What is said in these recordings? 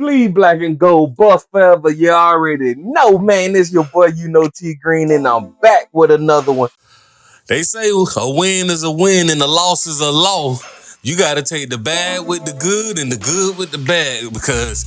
Bleed black and gold, buff forever. You already know, man. It's your boy, YouKnowTGreen, and I'm back with another one. They say a win is a win and a loss is a loss. You got to take the bad with the good and the good with the bad, because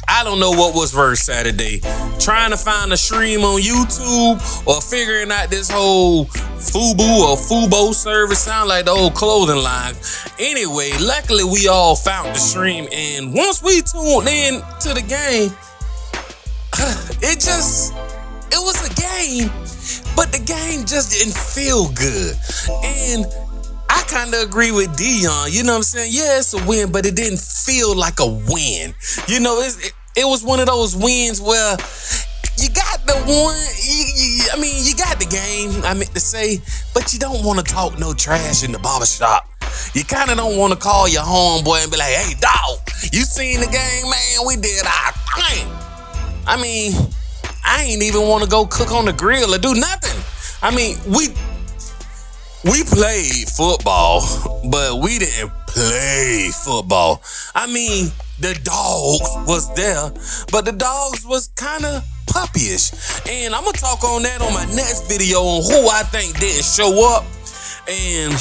I don't know what was worse Saturday. Trying to find a stream on YouTube or figuring out this whole FUBU or FUBO service. Sound like the old clothing line. Anyway, luckily we all found the stream, and once we tuned in to the game, it was a game, but the game just didn't feel good. And I kind of agree with Deion, you know what I'm saying? Yeah, it's a win, but it didn't feel like a win. You know, it was one of those wins where you got the one, you got the game, I meant to say, but you don't want to talk no trash in the barbershop. You kind of don't want to call your homeboy and be like, hey, dog, you seen the game, man? We did our thing. I ain't even want to go cook on the grill or do nothing. We played football, but we didn't play football. The dogs was there, but the dogs was kind of puppyish. And I'm going to talk on that on my next video on who I think didn't show up, and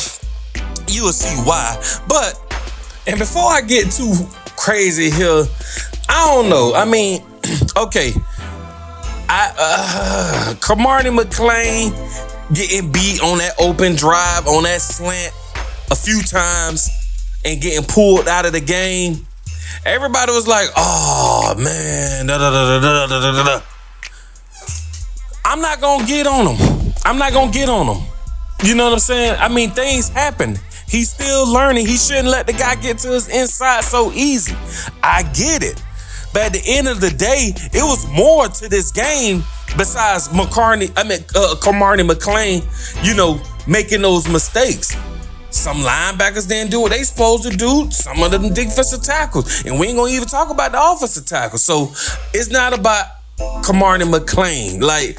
you will see why. And before I get too crazy here, I don't know. Okay. Cormani McClain getting beat on that open drive, on that slant a few times and getting pulled out of the game. Everybody was like, oh, man. I'm not going to get on him. You know what I'm saying? Things happen. He's still learning. He shouldn't let the guy get to his inside so easy. I get it. But at the end of the day, it was more to this game besides Cormani McClain, making those mistakes. Some linebackers didn't do what they supposed to do. Some of them defensive tackles. And we ain't gonna even talk about the offensive tackles. So it's not about Cormani McClain. Like,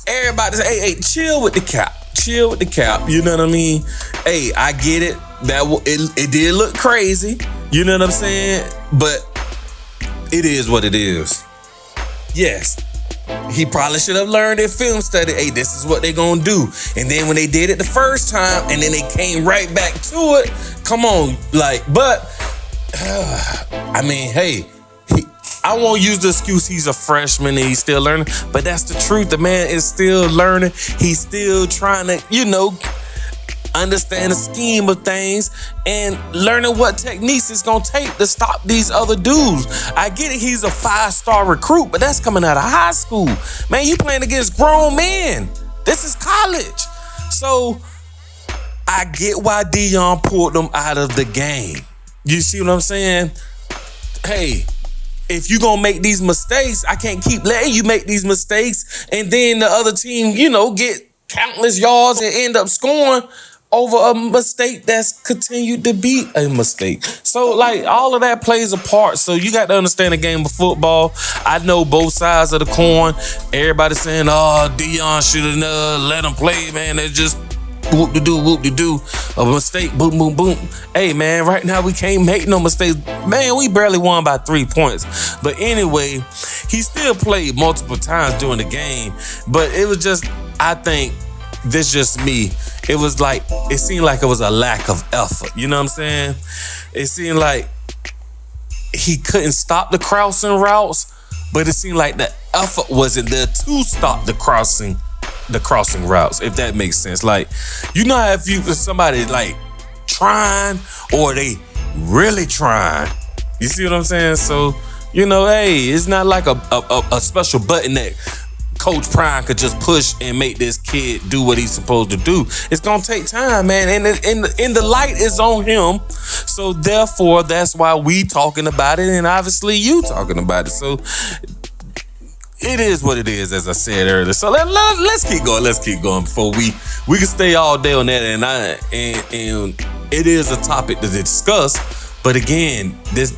everybody say, hey, chill with the cap. Chill with the cap. You know what I mean? Hey, I get it. It did look crazy. You know what I'm saying? But it is what it is. Yes. He probably should have learned in film study, hey, this is what they gonna do. And then when they did it the first time and then they came right back to it, come on, hey, I won't use the excuse he's a freshman and he's still learning, but that's the truth. The man is still learning. He's still trying to, understand the scheme of things and learning what techniques it's gonna take to stop these other dudes. I get it, he's a 5-star recruit, but that's coming out of high school. Man, you playing against grown men. This is college. So I get why Deion pulled them out of the game. You see what I'm saying? Hey, if you gonna make these mistakes, I can't keep letting you make these mistakes and then the other team, get countless yards and end up scoring over a mistake that's continued to be a mistake. So, all of that plays a part. So, you got to understand the game of football. I know both sides of the coin. Everybody saying, oh, Deion should have let him play, man. They just whoop-de-doo. A mistake, boom, boom, boom. Hey, man, right now we can't make no mistakes. Man, we barely won by 3 points. But anyway, he still played multiple times during the game. But it was just, I think, this just me. It seemed like it was a lack of effort. You know what I'm saying? It seemed like he couldn't stop the crossing routes, but it seemed like the effort wasn't there to stop the crossing routes, if that makes sense. If somebody trying or they really trying. You see what I'm saying? So, hey, it's not like a special button that Coach Prime could just push and make this kid do what he's supposed to do. It's gonna take time, man, and the light is on him. So therefore, that's why we talking about it, and obviously you talking about it. So it is what it is, as I said earlier. So let's keep going. Let's keep going before we can stay all day on that. And it is a topic to discuss. But again, this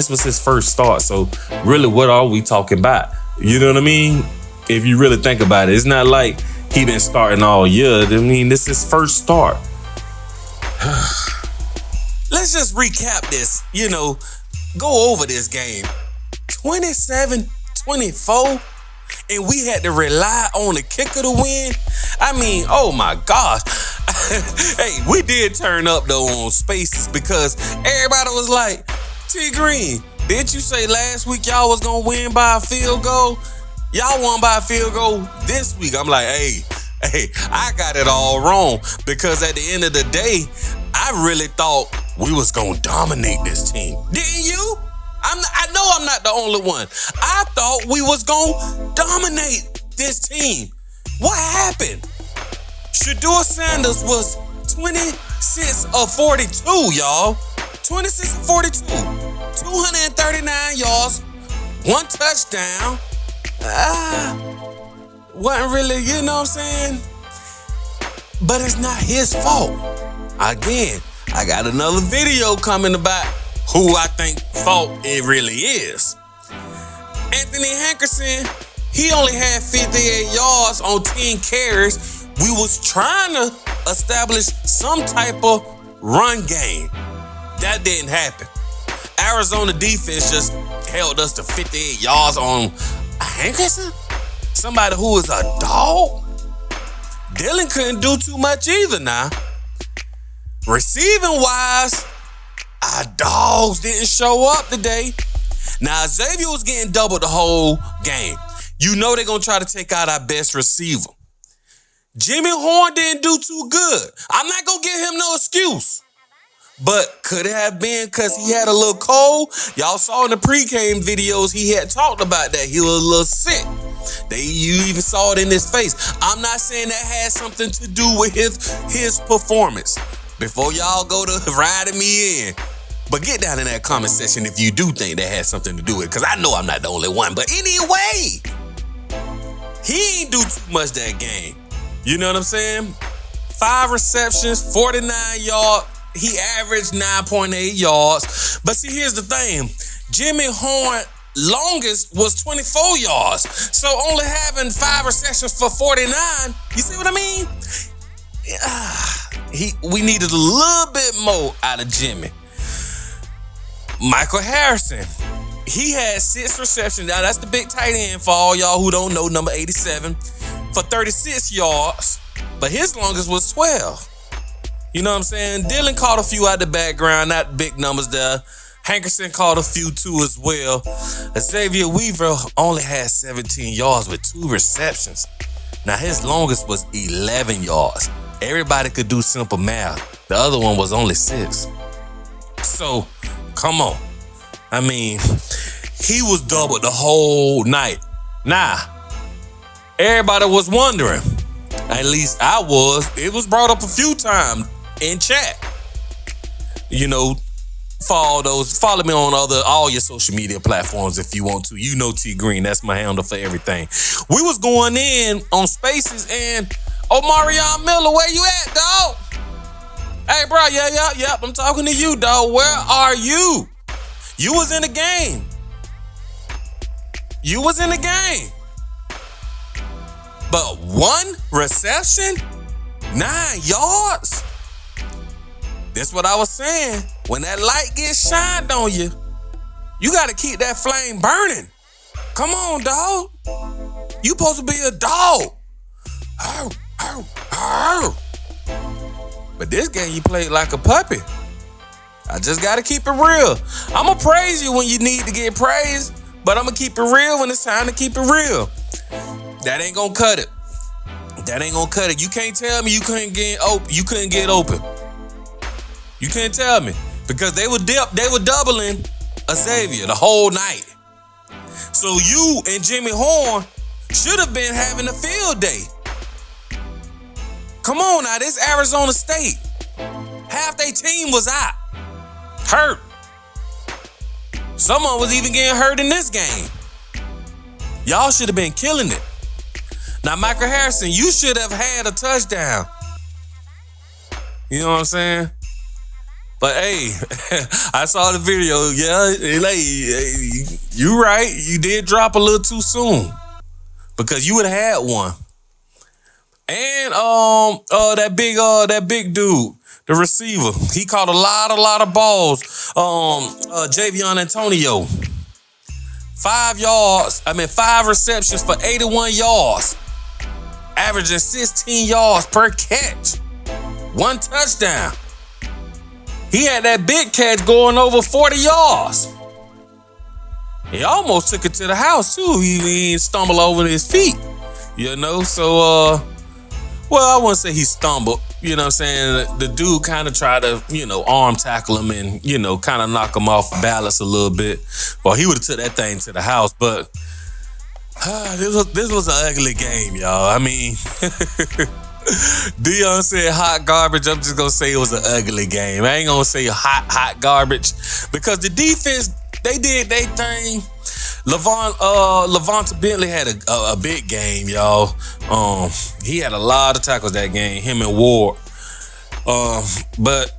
was his first start. So really, what are we talking about? You know what I mean? If you really think about it, it's not like he been starting all year. This is his first start. Let's just recap this, go over this game. 27-24, and we had to rely on the kicker to win. I mean, oh my gosh. Hey, we did turn up though on Spaces because everybody was like, T Green, didn't you say last week y'all was gonna win by a field goal? Y'all won by a field goal this week. I'm like, hey, I got it all wrong because at the end of the day, I really thought we was gonna dominate this team. Didn't you? I know I'm not the only one. I thought we was gonna dominate this team. What happened? Shedeur Sanders was 26 of 42, y'all. 26 of 42. 239 yards, 1 touchdown. Wasn't really, you know what I'm saying? But it's not his fault. Again, I got another video coming about who I think fault it really is. Anthony Hankerson, he only had 58 yards on 10 carries. We was trying to establish some type of run game. That didn't happen. Arizona defense just held us to 58 yards on Hankerson? Somebody who is a dog? Dillon couldn't do too much either now. Receiving wise, our dogs didn't show up today. Now, Xavier was getting doubled the whole game. You know they're going to try to take out our best receiver. Jimmy Horn didn't do too good. I'm not going to give him no excuse. But could it have been because he had a little cold? Y'all saw in the pregame videos he had talked about that. He was a little sick. You even saw it in his face. I'm not saying that had something to do with his performance. Before y'all go to riding me in. But get down in that comment section if you do think that had something to do with it. Because I know I'm not the only one. But anyway, he ain't do too much that game. You know what I'm saying? 5 receptions, 49 yards. He averaged 9.8 yards. But see, here's the thing. Jimmy Horn longest was 24 yards. So only having 5 receptions for 49, you see what I mean? We needed a little bit more out of Jimmy. Michael Harrison, he had 6 receptions. Now that's the big tight end for all y'all who don't know, number 87, for 36 yards. But his longest was 12. You know what I'm saying? Dillon caught a few out the background, not big numbers there. Hankerson caught a few too as well. Xavier Weaver only had 17 yards with 2 receptions. Now his longest was 11 yards. Everybody could do simple math. The other one was only 6. So, come on. I mean, he was doubled the whole night. Now, everybody was wondering. At least I was. It was brought up a few times in chat. You know, follow me on all your social media platforms if you want to. YouKnowTGreen, that's my handle for everything. We was going in on Spaces and Marion Miller, where you at, dog? Hey, bro, yep, I'm talking to you, dog. Where are you? You was in the game. You was in the game. But 1 reception, 9 yards. That's what I was saying. When that light gets shined on you, you got to keep that flame burning. Come on, dog. You supposed to be a dog. But this game, you played like a puppy. I just got to keep it real. I'm going to praise you when you need to get praised, but I'm going to keep it real when it's time to keep it real. That ain't going to cut it. That ain't going to cut it. You can't tell me you couldn't get open. You can't tell me. Because they were doubling Xavier the whole night. So you and Jimmy Horn should have been having a field day. Come on now, this Arizona State. Half their team was out. Hurt. Someone was even getting hurt in this game. Y'all should have been killing it. Now, Michael Harrison, you should have had a touchdown. You know what I'm saying? But hey, I saw the video. Yeah, you right. You did drop a little too soon because you would have had one. And that big dude, the receiver, he caught a lot of balls. Javion Antonio, 5 receptions for 81 yards. Averaging 16 yards per catch. 1 touchdown. He had that big catch going over 40 yards. He almost took it to the house, too. He stumbled over his feet. You know, so, well, I wouldn't say he stumbled. You know what I'm saying? The dude kind of tried to, arm tackle him and, kind of knock him off balance a little bit. Well, he would have took that thing to the house, but this was an ugly game, y'all. I mean, Deion said hot garbage. I'm just going to say it was an ugly game. I ain't going to say hot garbage because the defense, they did their thing. Levante Bentley had a big game, y'all. He had a lot of tackles that game, him and Ward. But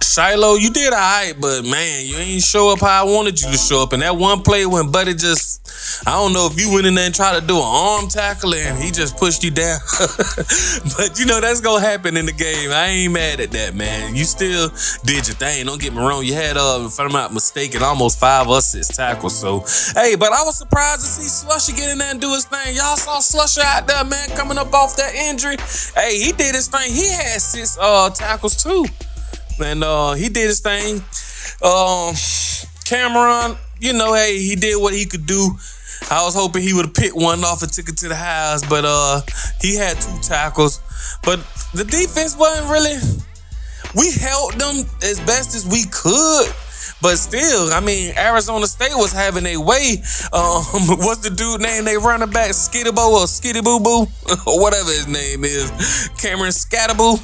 Shiloh, you did all right, but man, you ain't show up how I wanted you to show up. And that one play when Buddy I don't know if you went in there and tried to do an arm tackle and he just pushed you down. But that's gonna happen in the game. I ain't mad at that, man. You still did your thing. Don't get me wrong. You had, if I'm not mistaken, almost 5 or 6 tackles. So, hey, but I was surprised to see Slusher get in there and do his thing. Y'all saw Slusher out there, man, coming up off that injury. Hey, he did his thing. He had 6 tackles too. And he did his thing. Cameron, hey, he did what he could do. I was hoping he would have picked one off and took it to the house, but he had 2 tackles. But the defense wasn't really. We held them as best as we could. But still, I mean, Arizona State was having their way. What's the dude name? They running back Skidabo or Skitty Boo Boo or whatever his name is. Cameron Scattaboo.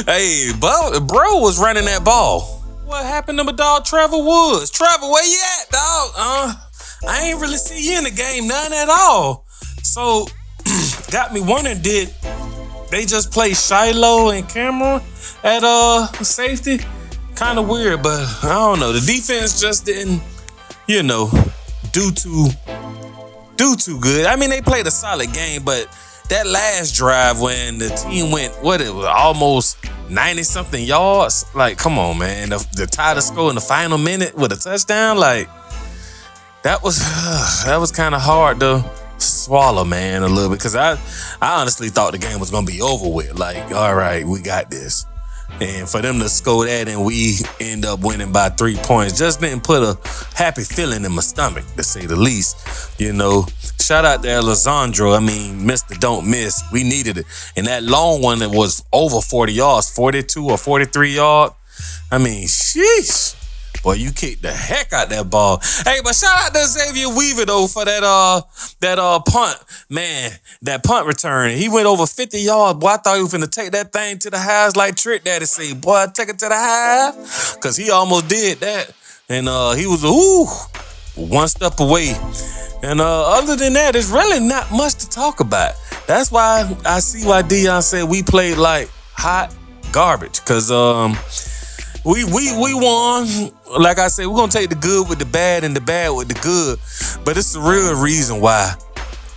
Hey, bro was running that ball. What happened to my dog Trevor Woods? Trevor, where you at, dog? I ain't really see you in the game, none at all. So, got me wondering, did they just play Shiloh and Cameron at safety? Kind of weird, but I don't know. The defense just didn't, do too good. I mean, they played a solid game, but that last drive when the team went, almost 90-something yards? Like, come on, man. The tie to score in the final minute with a touchdown? Like, that was kind of hard to swallow, man, a little bit. Because I honestly thought the game was going to be over with. Like, all right, we got this. And for them to score that and we end up winning by 3 points just didn't put a happy feeling in my stomach, to say the least. Shout out to Alessandro. I mean, Mr. Don't Miss. We needed it. And that long one that was over 40 yards, 42 or 43 yards. I mean, sheesh. Boy, you kicked the heck out that ball. Hey, but shout out to Xavier Weaver, though, for that punt. Man, that punt return. He went over 50 yards. Boy, I thought he was finna take that thing to the house like Trick Daddy say. Boy, take it to the house. Because he almost did that. And he was, one step away. And other than that, there's really not much to talk about. That's why I see why Deion said we played like hot garbage. Because we won. Like I said, we're going to take the good with the bad and the bad with the good. But it's the real reason why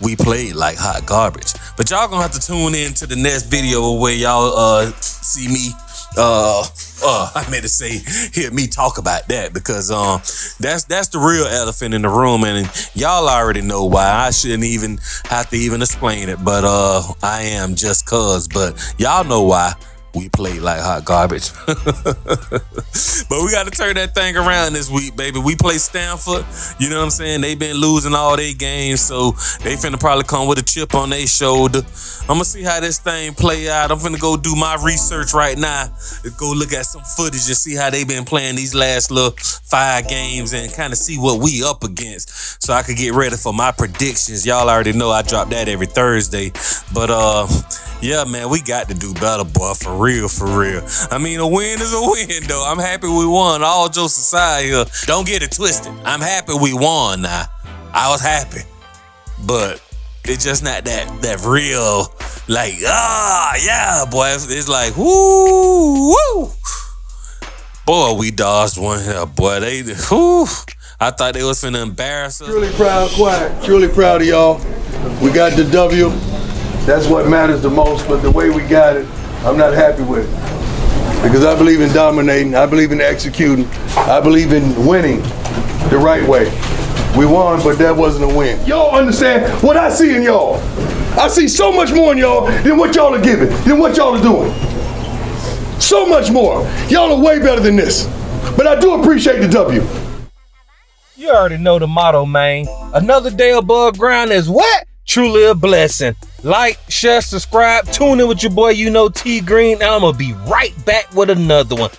we played like hot garbage. But y'all going to have to tune in to the next video where y'all see me. I meant to say, hear me talk about that because that's the real elephant in the room, and y'all already know why. I shouldn't even have to even explain it, but I am just cuz. But y'all know why we played like hot garbage. But we got to turn that thing around this week, baby. We play Stanford. You know what I'm saying? They been losing all their games, so they finna probably come with a chip on their shoulder. I'm gonna see how this thing play out. I'm finna go do my research right now. Go look at some footage and see how they been playing these last little 5 games and kind of see what we up against, so I could get ready for my predictions. Y'all already know I drop that every Thursday. But yeah, man, we got to do better, boy. For real, for real. I mean, a win is a win, though. I'm happy we won. All jokes aside here, don't get it twisted. I'm happy we won now. I was happy. But it's just not that real, like, yeah, boy. It's like, woo. Boy, we dodged one here, boy. I thought they was finna embarrass us. Truly proud, quiet. Truly proud of y'all. We got the W. That's what matters the most, but the way we got it, I'm not happy with it. Because I believe in dominating, I believe in executing, I believe in winning. the right way. We won, but that wasn't a win. Y'all understand what I see in y'all? I see so much more in y'all than what y'all are giving, than what y'all are doing. So much more. Y'all are way better than this. But I do appreciate the W. You already know the motto, man. Another day above ground is what? Truly a blessing. Like, share, subscribe, tune in with your boy, YouKnowTGreen, and I'm gonna be right back with another one.